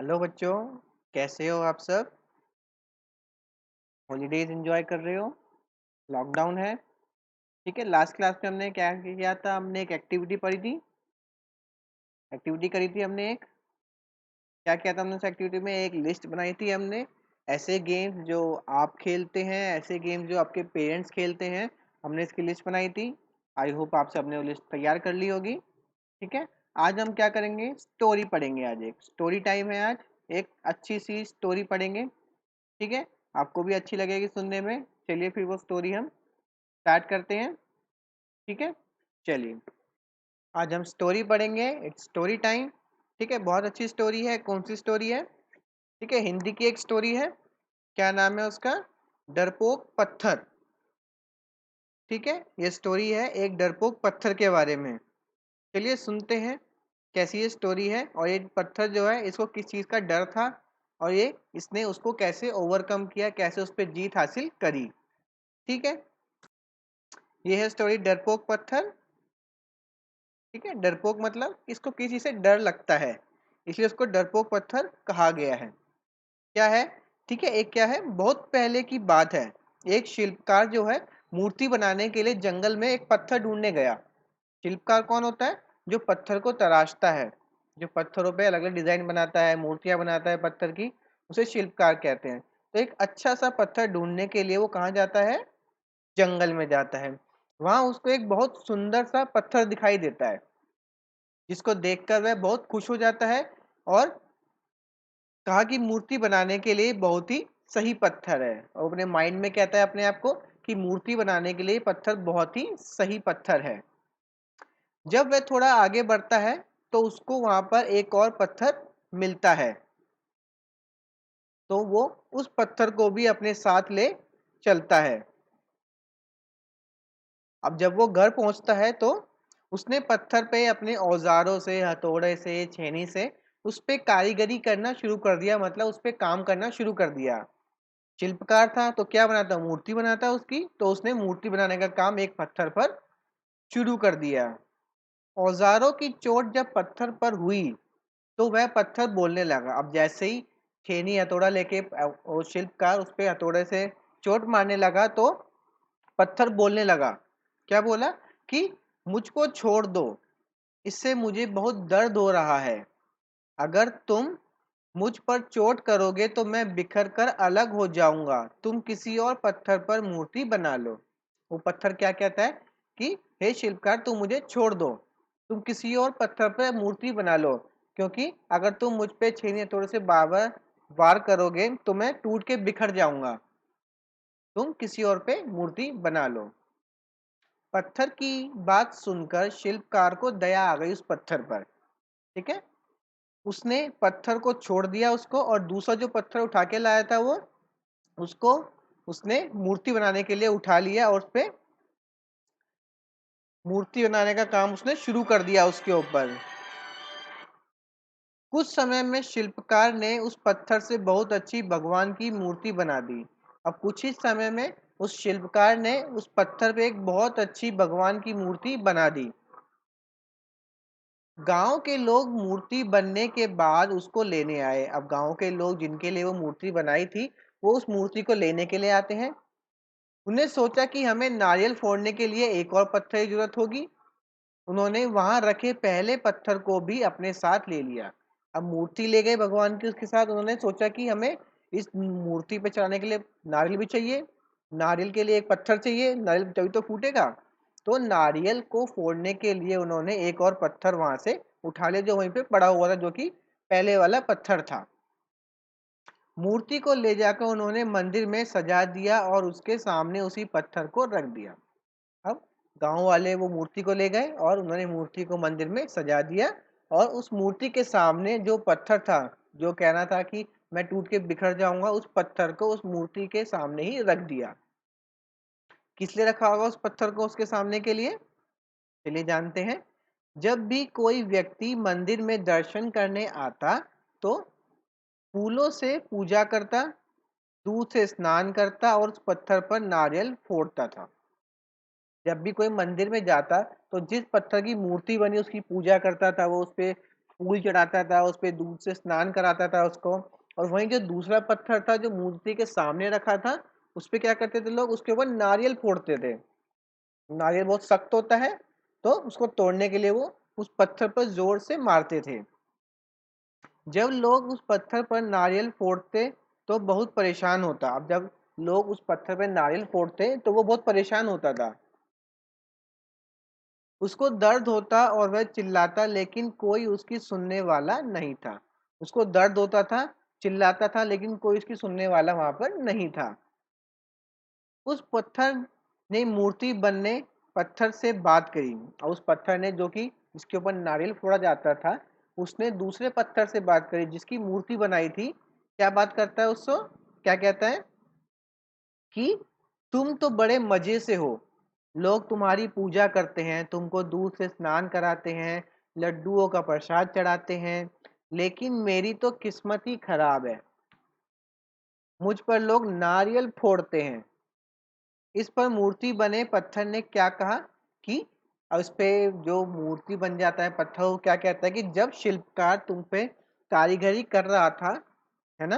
Hello बच्चों, कैसे हो आप सब? हॉलीडेज एंजॉय कर रहे हो? लॉकडाउन है। ठीक है, लास्ट क्लास में हमने क्या किया था? हमने एक एक्टिविटी पढ़ी थी। एक्टिविटी करी थी हमने एक। क्या किया था हमने उस एक्टिविटी में? एक लिस्ट बनाई थी हमने। ऐसे गेम्स जो आप खेलते हैं, ऐसे गेम्स जो आपके पेरेंट्स खेलते हैं, हमने इसकी लिस्ट बनाई थी। आई होप आप सबने वो लिस्ट तैयार कर ली होगी। ठीक है, आज हम क्या करेंगे? स्टोरी पढ़ेंगे। आज एक स्टोरी टाइम है। आज एक अच्छी सी स्टोरी पढ़ेंगे। ठीक है, आपको भी अच्छी लगेगी सुनने में। चलिए फिर वो स्टोरी हम स्टार्ट करते हैं। ठीक है, चलिए आज हम स्टोरी पढ़ेंगे। It's story time. ठीक है, बहुत अच्छी स्टोरी है। कौन सी स्टोरी है? ठीक है, हिंदी की एक स्टोरी है। क्या नाम है उसका? डरपोक पत्थर। ठीक है, ये स्टोरी है एक डरपोक पत्थर के बारे में। चलिए सुनते हैं कैसी ये स्टोरी है, और ये पत्थर जो है इसको किस चीज़ का डर था, और ये इसने उसको कैसे ओवरकम किया, कैसे उस पर जीत हासिल करी। ठीक है, ये है स्टोरी डरपोक पत्थर। ठीक है, डरपोक मतलब इसको किसी से डर लगता है, इसलिए उसको डरपोक पत्थर कहा गया है। क्या है? ठीक है, एक क्या है, बहुत पहले की बात है। एक शिल्पकार जो है मूर्ति बनाने के लिए जंगल में एक पत्थर ढूंढने गया। शिल्पकार कौन होता है? जो पत्थर को तराशता है, जो पत्थरों पे अलग अलग डिजाइन बनाता है, मूर्तियां बनाता है पत्थर की, उसे शिल्पकार कहते हैं। तो एक अच्छा सा पत्थर ढूंढने के लिए वो कहाँ जाता है? जंगल में जाता है। वहां उसको एक बहुत सुंदर सा पत्थर दिखाई देता है, जिसको देखकर वह बहुत खुश हो जाता है, और कहा कि मूर्ति बनाने के लिए बहुत ही सही पत्थर है। और अपने माइंड में कहता है अपने आप को कि मूर्ति बनाने के लिए पत्थर बहुत ही सही पत्थर है। जब वह थोड़ा आगे बढ़ता है तो उसको वहां पर एक और पत्थर मिलता है, तो वो उस पत्थर को भी अपने साथ ले चलता है। अब जब वो घर पहुंचता है तो उसने पत्थर पे अपने औजारों से, हथौड़े से, छेनी से उस पे कारीगरी करना शुरू कर दिया, मतलब उस पे काम करना शुरू कर दिया। शिल्पकार था तो क्या बनाता? मूर्ति बनाता उसकी। तो उसने मूर्ति बनाने का काम एक पत्थर पर शुरू कर दिया। औजारों की चोट जब पत्थर पर हुई तो वह पत्थर बोलने लगा। अब जैसे ही छेनी हथौड़ा लेके वो शिल्पकार उस पे हथौड़े से चोट मारने लगा तो पत्थर बोलने लगा। क्या बोला? कि मुझको छोड़ दो, इससे मुझे बहुत दर्द हो रहा है। अगर तुम मुझ पर चोट करोगे तो मैं बिखर कर अलग हो जाऊंगा। तुम किसी और पत्थर पर मूर्ति बना लो। वो पत्थर क्या कहता है कि हे शिल्पकार, तुम मुझे छोड़ दो, तुम किसी और पत्थर पर मूर्ति बना लो, क्योंकि अगर तुम मुझ पे छेनी हथौड़े से बार बार वार करोगे तो मैं टूट के बिखर जाऊंगा। तुम किसी और पे मूर्ति बना लो। पत्थर की बात सुनकर शिल्पकार को दया आ गई उस पत्थर पर। ठीक है, उसने पत्थर को छोड़ दिया उसको, और दूसरा जो पत्थर उठा के लाया था वो उसको उसने मूर्ति बनाने के लिए उठा लिया, और उस पे मूर्ति बनाने का काम उसने शुरू कर दिया उसके ऊपर। कुछ समय में शिल्पकार ने उस पत्थर से बहुत अच्छी भगवान की मूर्ति बना दी। अब कुछ ही समय में उस शिल्पकार ने उस पत्थर पे एक बहुत अच्छी भगवान की मूर्ति बना दी। गांव के लोग मूर्ति बनने के बाद उसको लेने आए। अब गांव के लोग जिनके लिए वो मूर्ति बनाई थी, वो उस मूर्ति को लेने के लिए आते हैं। उन्हें सोचा कि हमें नारियल फोड़ने के लिए एक और पत्थर की जरूरत होगी। उन्होंने वहां रखे पहले पत्थर को भी अपने साथ ले लिया। अब मूर्ति ले गए भगवान की, उसके साथ उन्होंने सोचा कि हमें इस मूर्ति पे चढ़ाने के लिए नारियल भी चाहिए। नारियल के लिए एक पत्थर चाहिए, नारियल तभी तो फूटेगा। तो नारियल को फोड़ने के लिए उन्होंने एक और पत्थर वहां से उठा लिया, जो वहीं पे पड़ा हुआ था, जो कि पहले वाला पत्थर था। मूर्ति को ले जाकर उन्होंने मंदिर में सजा दिया और उसके सामने उसी पत्थर को रख दिया। अब गांव वाले वो मूर्ति को ले गए और उन्होंने मूर्ति को मंदिर में सजा दिया, और उस मूर्ति के सामने जो पत्थर था, जो कहना था कि मैं टूट के बिखर जाऊंगा, उस पत्थर को उस मूर्ति के सामने ही रख दिया। किस लिए रखा होगा उस पत्थर को उसके सामने के लिए? चलिए जानते हैं। जब भी कोई व्यक्ति मंदिर में दर्शन करने आता तो फूलों से पूजा करता, दूध से स्नान करता, और उस पत्थर पर नारियल फोड़ता था। जब भी कोई मंदिर में जाता तो जिस पत्थर की मूर्ति बनी उसकी पूजा करता था, वो उस पे फूल चढ़ाता था, उस पे दूध से स्नान कराता था उसको। और वहीं जो दूसरा पत्थर था जो मूर्ति के सामने रखा था, उस पे क्या करते थे लोग, उसके ऊपर नारियल फोड़ते थे। नारियल बहुत सख्त होता है, तो उसको तोड़ने के लिए वो उस पत्थर पर जोर से मारते थे। जब लोग उस पत्थर पर नारियल फोड़ते तो बहुत परेशान होता। अब जब लोग उस पत्थर पर नारियल फोड़ते तो वो बहुत परेशान होता था, उसको दर्द होता और वह चिल्लाता, लेकिन कोई उसकी सुनने वाला नहीं था। उसको दर्द होता था, चिल्लाता था, लेकिन कोई उसकी सुनने वाला वहां पर नहीं था। उस पत्थर ने मूर्ति बनने पत्थर से बात करी, और उस पत्थर ने, जो कि जिसके ऊपर नारियल फोड़ा जाता था, उसने दूसरे पत्थर से बात करी जिसकी मूर्ति बनाई थी। क्या बात करता है उसको, क्या कहता है कि तुम तो बड़े मजे से हो, लोग तुम्हारी पूजा करते हैं, तुमको दूध से स्नान कराते हैं, लड्डुओं का प्रसाद चढ़ाते हैं, लेकिन मेरी तो किस्मत ही खराब है, मुझ पर लोग नारियल फोड़ते हैं। इस पर मूर्ति बने पत्थर ने क्या कहा कि, और इस पे जो मूर्ति बन जाता है पत्थर, वो क्या कहता है कि जब शिल्पकार तुम पे कारीगरी कर रहा था, है ना,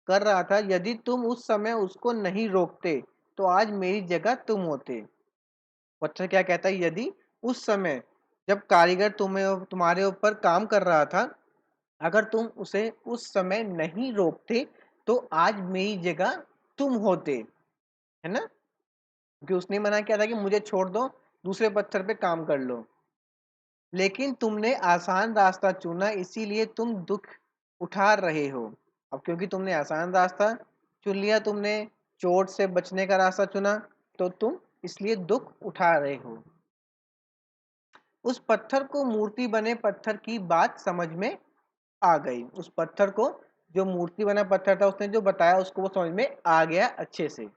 कर रहा था, यदि तुम उस समय उसको नहीं रोकते तो आज मेरी जगह तुम होते। पत्थर क्या कहता है, यदि उस समय जब कारीगर तुम्हें तुम्हारे ऊपर काम कर रहा था, अगर तुम उसे उस समय नहीं रोकते तो आज मेरी जगह तुम होते, है ना, क्योंकि उसने मना किया था कि मुझे छोड़ दो, दूसरे पत्थर पे काम कर लो। लेकिन तुमने आसान रास्ता चुना, इसीलिए तुम दुख उठा रहे हो। अब क्योंकि तुमने आसान रास्ता चुन लिया, तुमने चोट से बचने का रास्ता चुना, तो तुम इसलिए दुख उठा रहे हो। उस पत्थर को मूर्ति बने पत्थर की बात समझ में आ गई। उस पत्थर को, जो मूर्ति बना पत्थर था, उसने जो बताया उसको वो समझ में आ गया अच्छे से।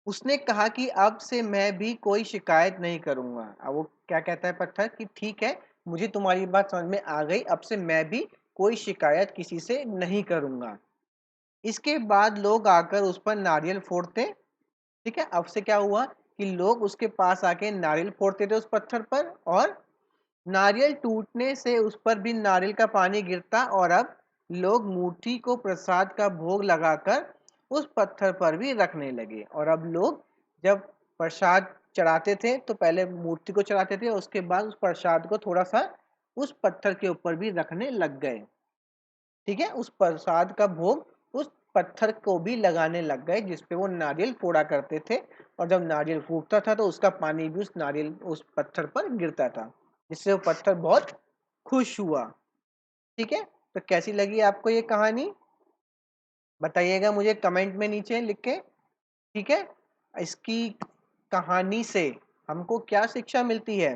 उसने कहा कि अब से मैं भी कोई शिकायत नहीं करूंगा। अब वो क्या कहता है पत्थर कि ठीक है, मुझे तुम्हारी बात समझ में आ गई, अब से मैं भी कोई शिकायत किसी से नहीं करूंगा। इसके बाद लोग आकर उस पर नारियल फोड़ते। ठीक है, अब से क्या हुआ कि लोग उसके पास आके नारियल फोड़ते थे उस पत्थर पर, और नारियल टूटने से उस पर भी नारियल का पानी गिरता, और अब लोग मूर्ति को प्रसाद का भोग लगाकर उस पत्थर पर भी रखने लगे। और अब लोग जब प्रसाद चढ़ाते थे तो पहले मूर्ति को चढ़ाते थे, उसके बाद उस प्रसाद को थोड़ा सा उस पत्थर के ऊपर भी रखने लग गए। ठीक है, उस प्रसाद का भोग उस पत्थर को भी लगाने लग गए जिसपे वो नारियल फोड़ा करते थे। और जब नारियल फूटता था तो उसका पानी भी उस पत्थर पर गिरता था, जिससे वो पत्थर बहुत खुश हुआ। ठीक है, तो कैसी लगी आपको ये कहानी, बताइएगा मुझे कमेंट में नीचे लिख के। ठीक है, इसकी कहानी से हमको क्या शिक्षा मिलती है,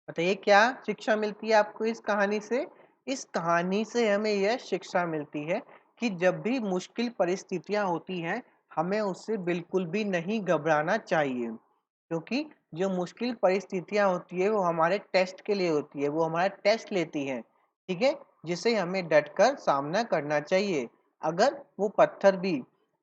बताइए क्या शिक्षा मिलती है आपको इस कहानी से। इस कहानी से हमें यह शिक्षा मिलती है कि जब भी मुश्किल परिस्थितियां होती हैं, हमें उससे बिल्कुल भी नहीं घबराना चाहिए, क्योंकि जो मुश्किल परिस्थितियां होती है वो हमारे टेस्ट के लिए होती है, वो हमारा टेस्ट लेती है। ठीक है, जिसे हमें डटकर सामना करना चाहिए। अगर वो पत्थर भी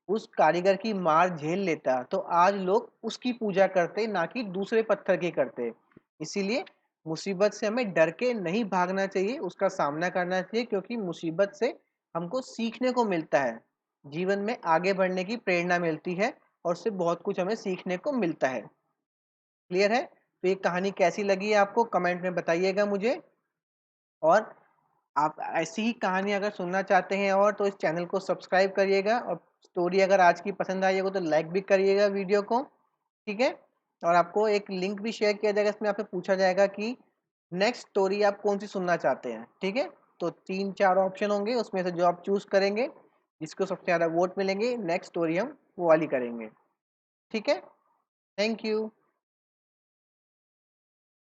उस कारीगर की मार झेल लेता तो आज लोग उसकी पूजा करते, ना कि दूसरे पत्थर की करते। इसीलिए मुसीबत से हमें डर के नहीं भागना चाहिए, उसका सामना करना चाहिए, क्योंकि मुसीबत से हमको सीखने को मिलता है, जीवन में आगे बढ़ने की प्रेरणा मिलती है, और उससे बहुत कुछ हमें सीखने को मिलता है। क्लियर है, तो ये कहानी कैसी लगी है आपको कमेंट में बताइएगा मुझे। और आप ऐसी ही कहानी अगर सुनना चाहते हैं और, तो इस चैनल को सब्सक्राइब करिएगा, और स्टोरी अगर आज की पसंद आई हो तो लाइक भी करिएगा वीडियो को। ठीक है, और आपको एक लिंक भी शेयर किया जाएगा, इसमें आपसे पूछा जाएगा कि नेक्स्ट स्टोरी आप कौन सी सुनना चाहते हैं। ठीक है, तो 3-4 ऑप्शन होंगे, उसमें से जो आप चूज करेंगे, जिसको सबसे ज़्यादा वोट मिलेंगे, नेक्स्ट स्टोरी हम वो वाली करेंगे। ठीक है, थैंक यू।